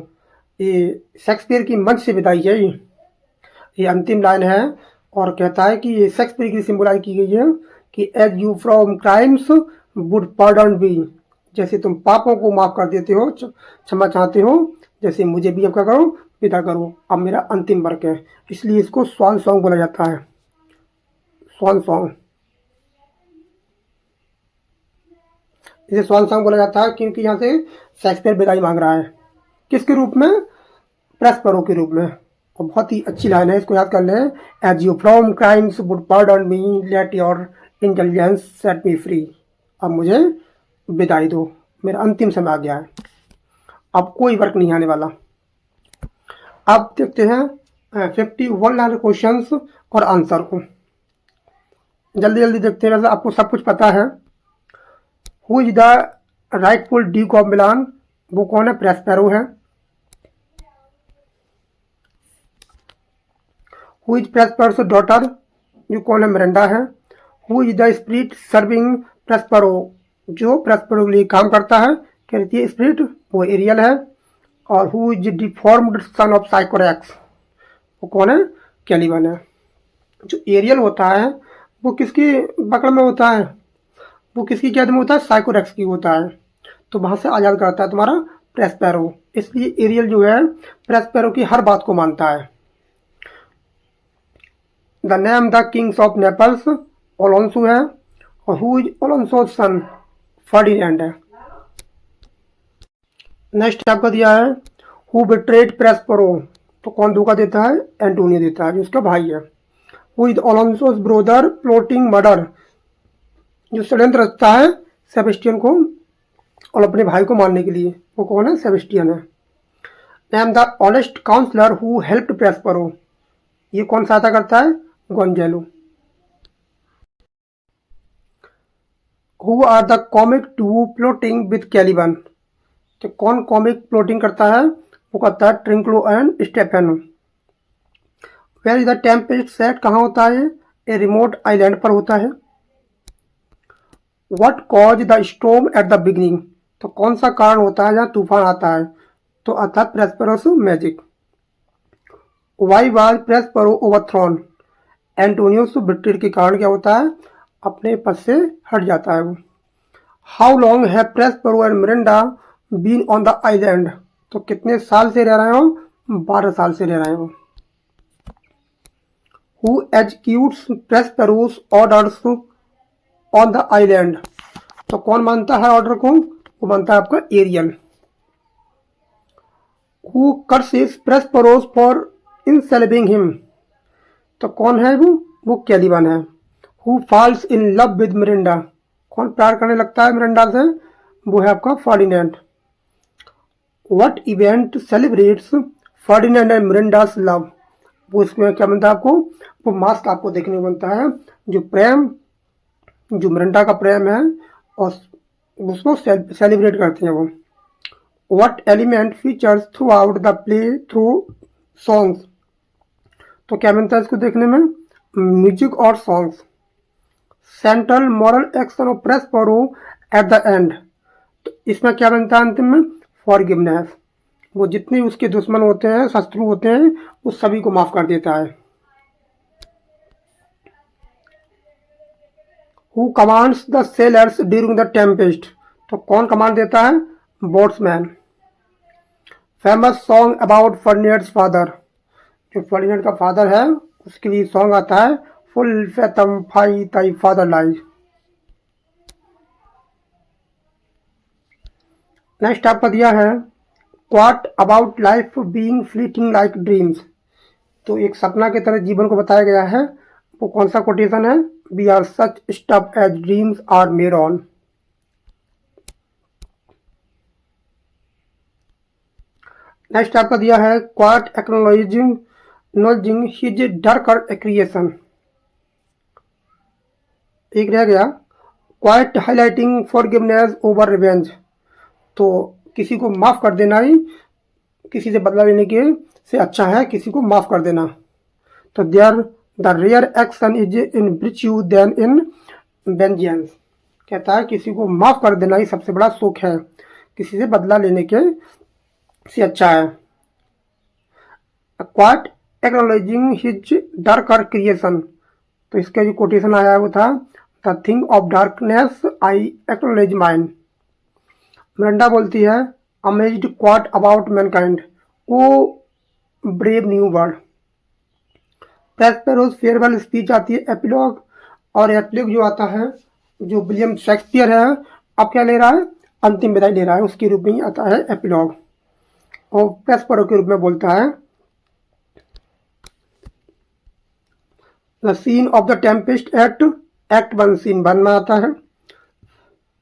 ये शेक्सपियर की मंच से विदाई है ये अंतिम लाइन है, और कहता है कि ये शेक्सपियर की सिंबलाइज की गई है कि as you from crimes would pardon be, जैसे तुम पापों को माफ कर देते हो, क्षमा चाहते हो, जैसे मुझे भी अब क्या करो, विदा करो, अब मेरा अंतिम वर्क है। इसलिए इसको स्वान सॉन्ग बोला जाता है, स्वान सॉन्ग। इसे स्वान सॉन्ग बोला जाता है क्योंकि यहाँ से शेक्सपियर विदाई मांग रहा है, किसके रूप में, प्रेस्पेरो के रूप में। और बहुत ही अच्छी लाइन है, इसको याद कर लें, as you from crimes would pardon me, let your intelligence set me free. अब मुझे विदाई दो, मेरा अंतिम समय आ गया है, अब कोई वर्क नहीं आने वाला। अब देखते हैं 51 क्वेश्चंस और आंसर को, जल्दी जल्दी देखते हैं। वैसे आपको सब कुछ पता है। Who is the rightful Duke of Milan, वो कौन है, प्रेस्पेरो है। हु इज प्रेस्पेरोस डॉटर, जो कौन है, मिरिंडा है। Who is the spirit serving Prospero, जो प्रेस्पेरो के लिए काम करता है, क्या रहती है स्पिरिट, वो एरियल है। और who is deformed son of Sycorax, वो कौन है, कैलिबन है। जो एरियल होता है वो किसकी पकड़ में होता है, वो किसकी कैद में होता है, साइकोरेक्स की होता है, तो वहां से आज़ाद करता है तुम्हारा प्रेस्पेरो। इसलिए एरियल जो है प्रेस्पेरो की हर बात को मानता है। The name the king's of Naples, Alonso है, और who is Alonso son, Ferdinand है। नेक्स्ट आपका दिया है, हु बिट्रेड प्रेस्पेरो, तो कौन धोखा देता है, एंटोनियो देता है, जो उसका भाई है। Who is Alonso's brother plotting murder, जो षड्यंत्र रचता है सेबेस्टियन को और अपने भाई को मारने के लिए, वो कौन है, सेबेस्टियन है। Name the honest counsellor who helped Prospero, ये कौन सहायता करता है, Gonzalo. Who are the comic two plotting with Caliban, तो कौन कॉमिक प्लॉटिंग करता है, वो करता है Trinculo and Stephano. Where is the Tempest set, कहाँ होता है, ए रिमोट आइलैंड पर होता है। What cause the storm at the beginning, तो कौन सा कारण होता है जहाँ तूफान आता है, तो आता है Prospero's magic. Why was Prospero overthrown, Antonio's betrayed के कारण क्या होता है, अपने पद से हट जाता है वो। हाउ लॉन्ग है Prospero and Miranda been on the island, तो कितने साल से रह रहे हो, 12 साल से रह रहे हो। Who executes Prospero's orders on the island. तो कौन मानता है ऑर्डर को? वो मानता है आपका Ariel. Who curses Prospero's for enslaving him. तो कौन है वो कैलिबन है। Who falls in love with Miranda. कौन प्यार करने लगता है मिरिंडा से? वो है आपका Ferdinand. What event celebrates Ferdinand and Miranda's love. वो इसमें क्या बनता है आपको? वो मास्क आपको देखने को बनता है जो प्रेम, जो मिरिंडा का प्रेम है और उसको सेलिब्रेट करते हैं वो। What element features throughout the play through songs. तो क्या बनता है इसको देखने में? म्यूजिक और songs. Central moral action of Prospero at the end. तो इसमें क्या बनता है अंतिम में? फॉरगिवनेस। वो जितने उसके दुश्मन होते हैं, शत्रु होते हैं, उस सभी को माफ कर देता है। Who commands the sailors during the Tempest. तो कौन कमांड देता है? Boatswain. Famous song about Ferdinand's father. जो फर्डिनेंड का फादर है उसके लिए सॉन्ग आता है, full fathom five thy father life. Next आपका दिया है quote about life being fleeting like dreams. तो एक सपना की तरह जीवन को बताया गया है। वो कौन सा कोटेशन है? We are such stuff as dreams are made on. Next आपका दिया है quote acknowledging his darker creation. एक रह गया quote highlighting forgiveness over revenge. तो किसी को माफ कर देना ही किसी से बदला लेने के से अच्छा है किसी को माफ कर देना। तो there the rare action is in virtue than in vengeance. कहता है किसी को माफ कर देना ही सबसे बड़ा सुख है, किसी से बदला लेने के से अच्छा है। Quote acknowledging his darker creation. तो इसका जो कोटेशन आया है वो था the thing of darkness I acknowledge mine. Miranda बोलती है amazed quote about mankind O brave new world. Prospero's farewell speech आती है एपिलॉग। और एपिलॉग जो आता है जो विलियम शेक्सपियर है अब क्या ले रहा है? अंतिम विदाई ले रहा है, उसके रूप में ही आता है एपिलॉग। और प्रेस्पेरो के रूप में बोलता है the scene of the Tempest act 1 scene 1 में आता है।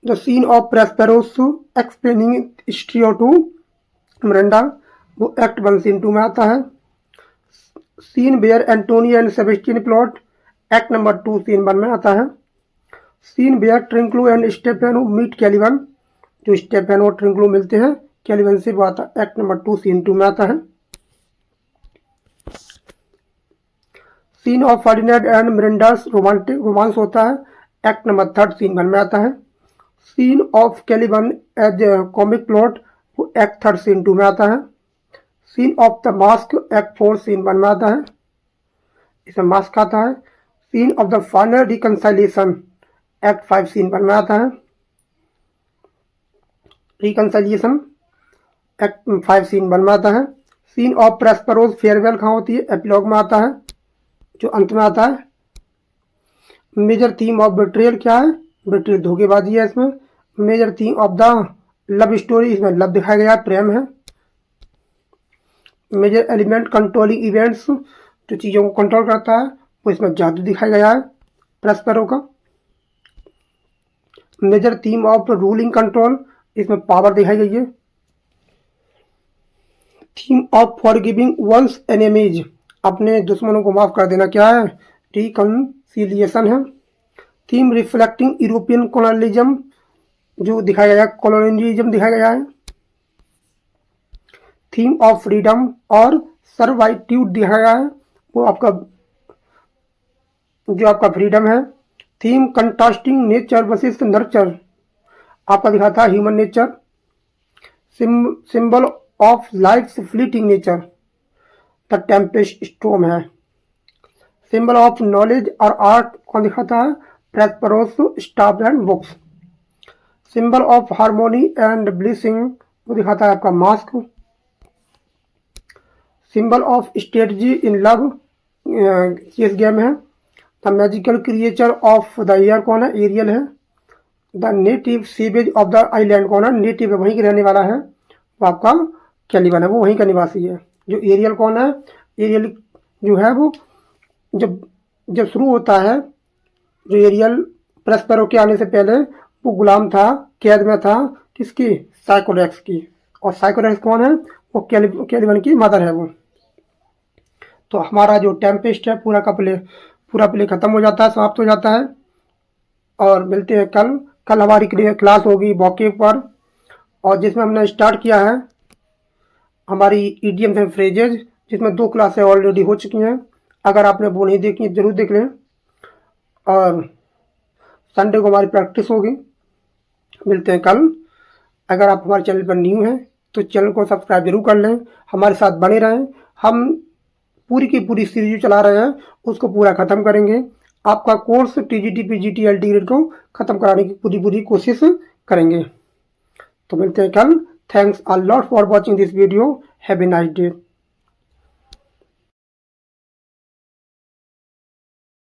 The scene of Prospero's explaining history to Miranda वो एक्ट 1 सीन 2 में आता है। Scene where Antonio and Sebastian plot act number 2 scene 1 में आता है। Scene where Trinculo and Stephano meet Caliban. जो स्टेफेनो और ट्रिंक्लो मिलते हैं कैलिबन से, वो आता है एक्ट नंबर 2 सीन 2 में आता है। Scene of Ferdinand and Miranda's romance होता है, एक्ट नंबर 3 सीन 1 में आता है। Scene of Caliban as comic plot वो एक्ट 3 सीन 2 में आता है। Scene of the masque act 4 scene 1 में आता है, इसमें मास्क आता है। Scene of the final reconciliation act 5 scene 1 में आता है। रिकंसाइलेशन एक्ट 5 सीन 1 में आता है। सीन ऑफ प्रेस्पेरोस फेयरवेल कहाँ होती है? एपिलॉग में आता है, जो अंत में आता है। मेजर थीम ऑफ बिट्रेयल क्या है? बिट्रेयल धोखेबाजी है इसमें। Major theme of the love story, इसमें लव दिखाया गया है, प्रेम है। मेजर एलिमेंट कंट्रोलिंग इवेंट्स, जो चीज़ों को कंट्रोल करता है वो इसमें जादू दिखाया गया है प्रेस्पेरो का। Major theme of ruling control, इसमें पावर दिखाई गई है। Theme of forgiving one's enemies, अपने दुश्मनों को माफ कर देना क्या है? रिकंसिलिएशन है। थीम रिफ्लेक्टिंग यूरोपियन कॉलोनियलिज्म, जो दिखाया गया है कॉलोनियलिज्म दिखाया गया है। थीम ऑफ फ्रीडम और सर्वाइट्यूड दिखाया गया है, वो आपका जो आपका फ्रीडम है। Theme contrasting nature versus nurture, आपका दिखाता है human nature. Symbol of life fleeting nature the Tempest storm है। सिंबल ऑफ नॉलेज और आर्ट कौन दिखाता है? Prospero's staff and books. Symbol of harmony and blessing वो दिखाता है आपका masque. Symbol of strategy in love chess game है। The magical creature of the air कौन है? एरियल है। The native savage of the island कौन है? नेटिव है, वहीं के रहने वाला है, वो आपका कैलिबन है, वो वहीं का निवासी है। जो एरियल कौन है? एरियल जो है वो जब जब शुरू होता है, जो एरियल प्रस्पेरो के आने से पहले वो गुलाम था, कैद में था, किसकी? साइकोडेक्स की। और साइकोडेक्स कौन है? वो कैलिबन की मदर है वो। तो हमारा जो टेम्पेस्ट है पूरा प्ले खत्म हो जाता है, समाप्त हो जाता है। और मिलते हैं कल। कल हमारी क्लास होगी वोकेब पर, और जिसमें हमने स्टार्ट किया है हमारी इडियम्स एंड फ्रेजेज, जिसमें 2 क्लासें ऑलरेडी हो चुकी हैं। अगर आपने वो नहीं देखी जरूर देख लें। और संडे को हमारी प्रैक्टिस होगी। मिलते हैं कल। अगर आप हमारे चैनल पर न्यू हैं तो चैनल को सब्सक्राइब जरूर कर लें, हमारे साथ बने रहें। हम पूरी की पूरी सीरीज चला रहे हैं, उसको पूरा ख़त्म करेंगे। आपका course TGT PGT LT grade को ख़त्म कराने की पूरी कोशिश करेंगे। तो मिलते हैं कल। Thanks a lot for watching this video. Have a nice day.